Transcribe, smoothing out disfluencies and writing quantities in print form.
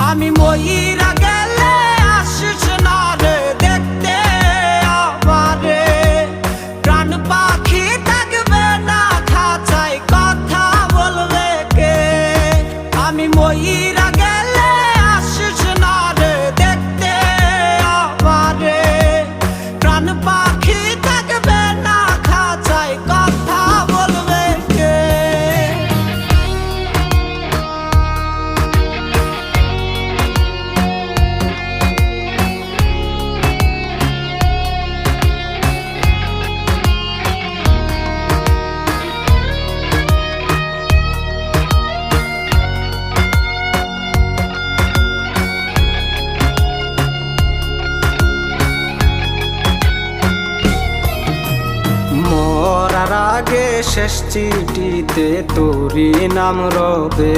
আমি মইরা গেলে আসিস না রে দেখতে আমারে। প্রাণ পাখি থাকবে না খাঁচায়, কথা বলবে কে? আমি মইরা গেলে আসিস না রে দেখতে আমারে। প্রাণ পাখি থাকবে না খাঁচায়, কথা বলবে কে? মরার আগে শেষ চিঠিতে তোরই নাম রবে।